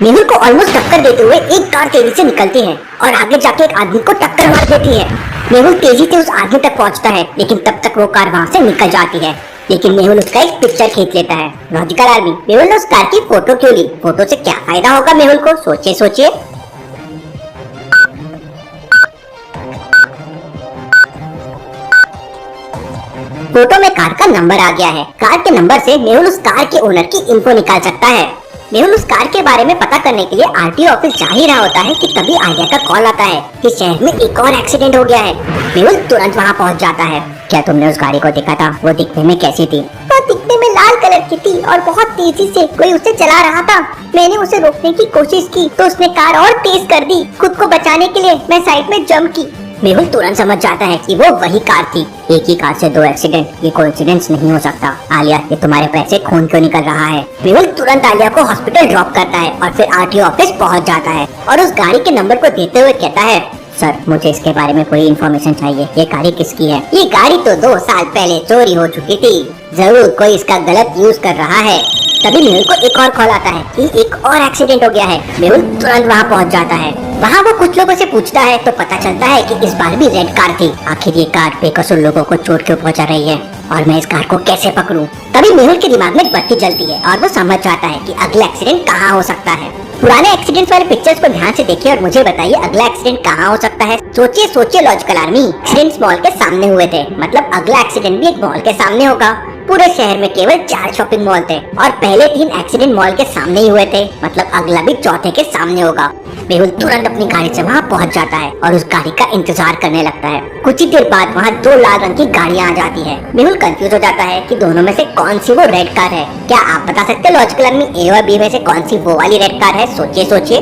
मेहुल को ऑलमोस्ट टक्कर देते हुए एक कार तेजी से निकलती है और आगे जाके एक आदमी को टक्कर मार देती है। मेहुल तेजी से उस आदमी तक पहुंचता है, लेकिन तब तक वो कार वहां से निकल जाती है। लेकिन मेहुल उसका एक पिक्चर खींच लेता है। लॉजिकल आर्मी, मेहुल ने उस कार की फोटो क्यों ली? फोटो से क्या फायदा होगा मेहुल को? सोचिए सोचिए। फोटो में कार का नंबर आ गया है। कार के नंबर से मेहुल उस कार के ओनर की इन्फो निकाल सकता है। मेहुल उस कार के बारे में पता करने के लिए आरटीओ ऑफिस जा ही रहा होता है कि तभी आलिया का कॉल आता है कि शहर में एक और एक्सीडेंट हो गया है। मेहुल तुरंत वहां पहुंच जाता है। क्या तुमने उस गाड़ी को देखा था? वो दिखने में कैसी थी? वो दिखने में लाल कलर की थी और बहुत तेजी से कोई उसे चला रहा था। मैंने उसे रोकने की कोशिश की तो उसने कार और तेज कर दी। खुद को बचाने के लिए मैं साइड में जंप की। मेहुल तुरंत समझ जाता है कि वो वही कार थी। एक ही कार से दो एक्सीडेंट, ये कोइंसिडेंस नहीं हो सकता। आलिया, ये तुम्हारे पैर से खून क्यों निकल रहा है? मेहुल तुरंत आलिया को हॉस्पिटल ड्रॉप करता है और फिर आरटीओ ऑफिस पहुंच जाता है और उस गाड़ी के नंबर को देते हुए कहता है, सर मुझे इसके बारे में पूरी इन्फॉर्मेशन चाहिए। ये गाड़ी किसकी है? ये गाड़ी तो 2 साल पहले चोरी हो चुकी थी। जरूर कोई इसका गलत यूज कर रहा है। तभी मेहुल को एक और कॉल आता है कि एक और एक्सीडेंट हो गया है। मेहुल तुरंत वहाँ पहुँच जाता है। वहाँ वो कुछ लोगों से पूछता है तो पता चलता है कि इस बार भी रेड कार थी। आखिर ये कार बेकसूर लोगों को चोट क्यों पहुँचा रही है और मैं इस कार को कैसे पकड़ूं? तभी मेहुल के दिमाग में बत्ती जलती है और वो समझ जाता है कि अगला एक्सीडेंट कहाँ हो सकता है। पुराने एक्सीडेंट वाले पिक्चर्स को ध्यान से देखिए और मुझे बताइए अगला एक्सीडेंट कहाँ हो सकता है। सोचिए सोचिए लॉजिकल आर्मी। एक्सीडेंट्स मॉल के सामने हुए थे, मतलब अगला एक्सीडेंट भी एक मॉल के सामने होगा। पूरे शहर में केवल 4 शॉपिंग मॉल थे और पहले 3 एक्सीडेंट मॉल के सामने ही हुए थे, मतलब अगला भी चौथे के सामने होगा। मेहुल तुरंत अपनी गाड़ी से वहाँ पहुँच जाता है और उस गाड़ी का इंतजार करने लगता है। कुछ ही देर बाद वहाँ 2 लाल रंग की गाड़ियाँ आ जाती है। मेहुल कंफ्यूज हो जाता है कि दोनों में से कौन सी वो रेड कार है। क्या आप बता सकते हैं लॉजिकल आर्मी, ए और बी में से कौन सी वो वाली रेड कार है? सोचिए सोचिए।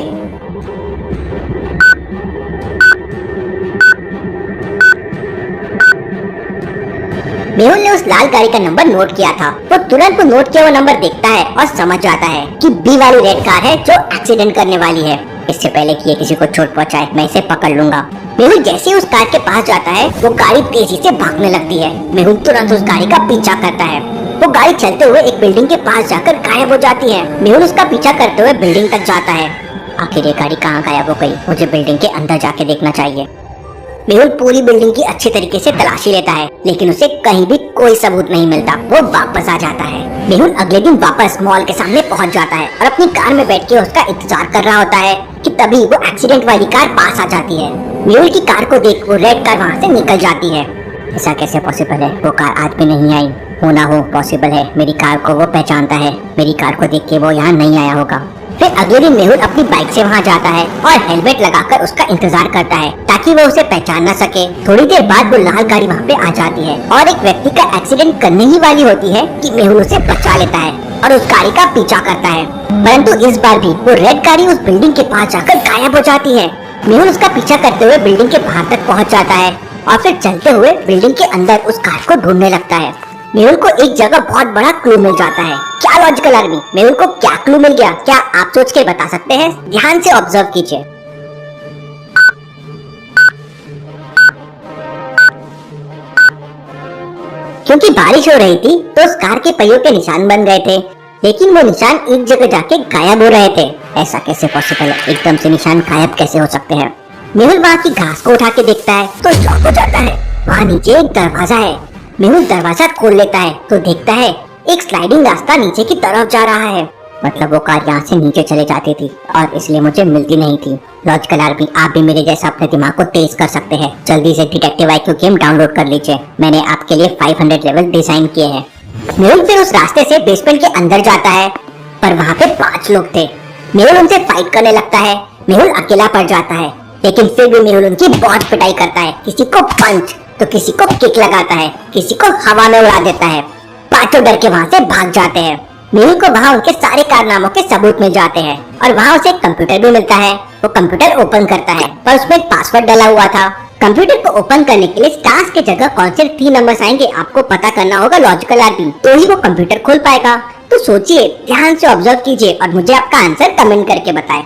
मेहुल ने उस लाल गाड़ी का नंबर नोट किया था। वो तुरंत वो नोट किया वो नंबर देखता है और समझ जाता है कि बी वाली रेड कार है जो एक्सीडेंट करने वाली है। इससे पहले कि ये किसी को चोट पहुंचाए मैं इसे पकड़ लूंगा। मेहुल जैसे ही उस कार के पास जाता है वो गाड़ी तेजी से भागने लगती है। मेहुल तुरंत उस गाड़ी का पीछा करता है। वो गाड़ी चलते हुए एक बिल्डिंग के पास जाकर गायब हो जाती है। मेहुल उसका पीछा करते हुए बिल्डिंग तक जाता है। आखिर ये गाड़ी कहाँ गायब हो गई? मुझे बिल्डिंग के अंदर जाके देखना चाहिए। मेहुल पूरी बिल्डिंग की अच्छी तरीके से तलाशी लेता है, लेकिन उसे कहीं भी कोई सबूत नहीं मिलता। वो वापस आ जाता है। मेहुल अगले दिन वापस मॉल के सामने पहुंच जाता है और अपनी कार में बैठ के उसका इंतजार कर रहा होता है कि तभी वो एक्सीडेंट वाली कार पास आ जाती है। मेहुल की कार को देख वो रेड कार वहाँ से निकल जाती है। ऐसा कैसे पॉसिबल है? वो कार आज भी नहीं आई। हो ना हो पॉसिबल है, मेरी कार को वो पहचानता है। मेरी कार को देख के वो यहाँ नहीं आया होगा। फिर अगले दिन मेहुल अपनी बाइक से वहाँ जाता है और हेलमेट लगाकर उसका इंतजार करता है ताकि वो उसे पहचान न सके। थोड़ी देर बाद वो लाल गाड़ी वहाँ पे आ जाती है और एक व्यक्ति का एक्सीडेंट करने ही वाली होती है कि मेहुल उसे बचा लेता है और उस गाड़ी का पीछा करता है। परंतु इस बार भी वो रेड गाड़ी उस बिल्डिंग के पास जाकर गायब हो जाती है। मेहुल उसका पीछा करते हुए बिल्डिंग के बाहर तक पहुँच जाता है और फिर चलते हुए बिल्डिंग के अंदर उस कार को ढूंढने लगता है। मेहुल को एक जगह बहुत बड़ा क्लू मिल जाता है। क्या लॉजिकल आर्मी, मेहुल को क्या क्लू मिल गया? क्या आप सोच के बता सकते हैं? ध्यान से ऑब्जर्व कीजिए। क्योंकि बारिश हो रही थी तो उस कार के पहियों के निशान बन गए थे, लेकिन वो निशान एक जगह जाके गायब हो रहे थे। ऐसा कैसे पॉसिबल है? एकदम से निशान गायब कैसे हो सकते हैं? मेहुल वहाँ की घास को उठा के देखता है तो शॉक हो जाता है। वहाँ नीचे एक दरवाजा है। मेहुल दरवाजा खोल लेता है तो देखता है एक स्लाइडिंग रास्ता नीचे की तरफ जा रहा है। मतलब वो कार यहाँ से नीचे चले जाती थी और इसलिए मुझे मिलती नहीं थी। लॉजिकल आर्मी, आप भी मेरे जैसा अपने दिमाग को तेज कर सकते हैं। जल्दी से डिटेक्टिव आईक्यू गेम डाउनलोड कर लीजिए। मैंने आपके लिए 500 लेवल डिजाइन किए हैं। मेहुल फिर उस रास्ते से बेसमेंट के अंदर जाता है, पर वहाँ पे 5 लोग थे। मेहुल उनसे फाइट करने लगता है। मेहुल अकेला पड़ जाता है, लेकिन फिर भी मेहुल उनकी बहुत पिटाई करता है। किसी को पंच तो किसी को किक लगाता है, किसी को हवा में उड़ा देता है। 5 डर के वहाँ से भाग जाते हैं। मेहुल को वहाँ उनके सारे कारनामों के सबूत मिल जाते हैं और वहाँ उसे एक कंप्यूटर भी मिलता है। वो कंप्यूटर ओपन करता है पर उसमें एक पासवर्ड डला हुआ था। कंप्यूटर को ओपन करने के लिए स्टार्स की जगह कौन से 3 नंबर्स आएंगे आपको पता करना होगा लॉजिकल आर्मी, तो ही वो कंप्यूटर खोल पाएगा। तो सोचिए, ध्यान से ऑब्जर्व कीजिए और मुझे आपका आंसर कमेंट करके बताएं।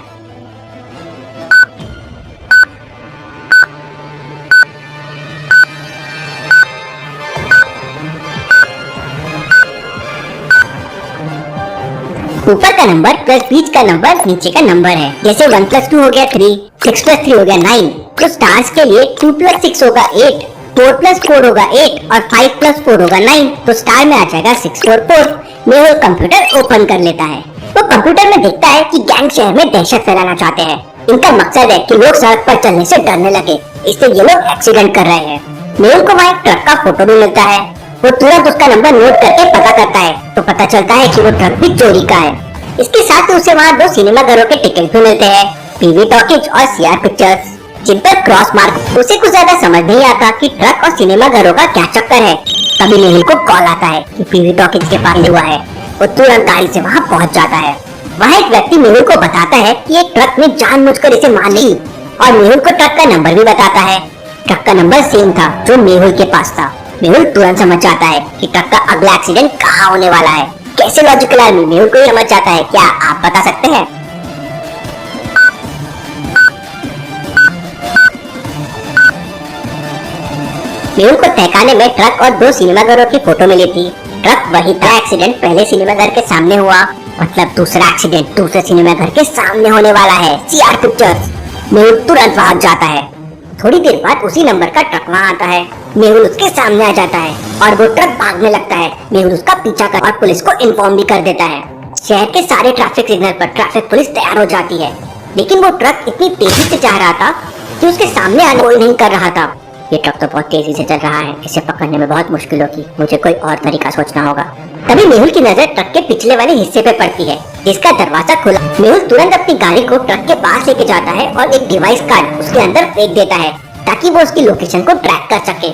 ऊपर का नंबर प्लस बीच का नंबर नीचे का नंबर है। जैसे 1 + 2 हो गया 3, 6 + 3 हो गया 9। तो स्टार्स के लिए 2 + 6 होगा 8, 4 + 4 होगा 8 और 5 + 4 होगा 9। तो स्टार में आ जाएगा 644। मेहुल कंप्यूटर ओपन कर लेता है। वो कंप्यूटर में देखता है कि गैंग शहर में दहशत फैलाना चाहते हैं। इनका मकसद है कि लोग सड़क पर चलने से डरने लगे, इससे ये लोग एक्सीडेंट कर रहे हैं। मेहुल को वहाँ एक ट्रक का फोटो भी मिलता है। वो तुरंत उसका नंबर नोट करके पता करता है तो पता चलता है कि वो ट्रक भी चोरी का है। इसके साथ ही उसे वहाँ 2 सिनेमा घरों के टिकट भी मिलते हैं, पीवी टॉकीज और सीआर पिक्चर्स, जिन पर क्रॉस मार्क। उसे कुछ ज्यादा समझ नहीं आता कि ट्रक और सिनेमा घरों का क्या चक्कर है। तभी मेहुल को कॉल आता है कि पीवी टॉकीज के पास हुआ है। वो तुरंत गाड़ी से वहाँ पहुँच जाता है। वहाँ एक व्यक्ति मेहुल को बताता है कि एक ट्रक ने जानबूझकर इसे मार ली और मेहुल को ट्रक का नंबर भी बताता है। ट्रक का नंबर सेम था जो मेहुल के पास था। मेहुल तुरंत समझ जाता है कि ट्रक का अगला एक्सीडेंट कहाँ होने वाला है। कैसे लॉजिकल आदमी मेहुल को ही समझ जाता है, क्या आप बता सकते हैं? मेहुल को तहखाने में ट्रक और 2 सिनेमा घरों की फोटो मिली थी। ट्रक वही था, एक्सीडेंट पहले सिनेमा घर के सामने हुआ, मतलब दूसरा एक्सीडेंट दूसरे सिनेमा घर के सामने होने वाला है, सीआर पिक्चर्स। मेहुल तुरंत भाग जाता है। थोड़ी देर बाद उसी नंबर का ट्रक वहाँ आता है। मेहुल उसके सामने आ जाता है और वो ट्रक भागने लगता है। मेहुल उसका पीछा कर और पुलिस को इन्फॉर्म भी कर देता है। शहर के सारे ट्रैफिक सिग्नल पर ट्रैफिक पुलिस तैयार हो जाती है, लेकिन वो ट्रक इतनी तेजी से जा रहा था कि उसके सामने आने कोई नहीं कर रहा था। ये ट्रक तो बहुत तेजी से चल रहा है, इसे पकड़ने में बहुत मुश्किल होगी, मुझे कोई और तरीका सोचना होगा। तभी मेहुल की नजर ट्रक के पिछले वाले हिस्से पे पड़ती है, जिसका दरवाजा खुला। मेहुल तुरंत अपनी गाड़ी को ट्रक के पास लेके जाता है और एक डिवाइस कार्ड उसके अंदर फेंक देता है ताकि वो उसकी लोकेशन को ट्रैक कर सके।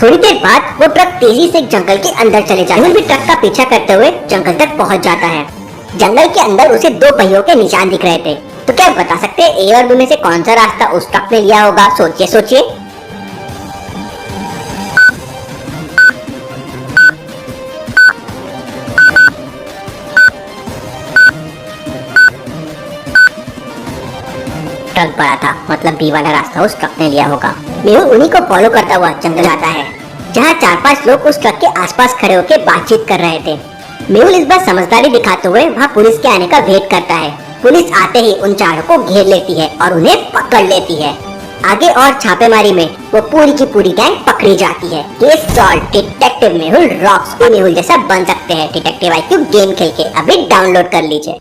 थोड़ी देर बाद वो ट्रक तेजी से एक जंगल के अंदर चले जाता है। मेहुल भी ट्रक का पीछा करते हुए जंगल तक पहुंच जाता है। जंगल के अंदर उसे 2 पहियों के निशान दिख रहे थे। तो क्या बता सकते हैं ए और बी में से कौन सा रास्ता उस ट्रक ने लिया होगा? सोचिए सोचिए। ट्रक बड़ा था, मतलब बी वाला रास्ता उस ट्रक ने लिया होगा। मेहुल उन्हीं को फॉलो करता हुआ जंगल आता है, जहाँ 4-5 लोग उस ट्रक के आसपास खड़े होकर बातचीत कर रहे थे। मेहुल इस बार समझदारी दिखाते हुए वहाँ पुलिस के आने का वेट करता है। पुलिस आते ही उन चारों को घेर लेती है और उन्हें पकड़ लेती है। आगे और छापेमारी में वो पूरी की पूरी गैंग पकड़ी जाती है। Case solve, detective Mehul rocks. Mehul जैसा बन सकते हैं। डिटेक्टिव IQ गेम खेल के अभी डाउनलोड कर लीजिए।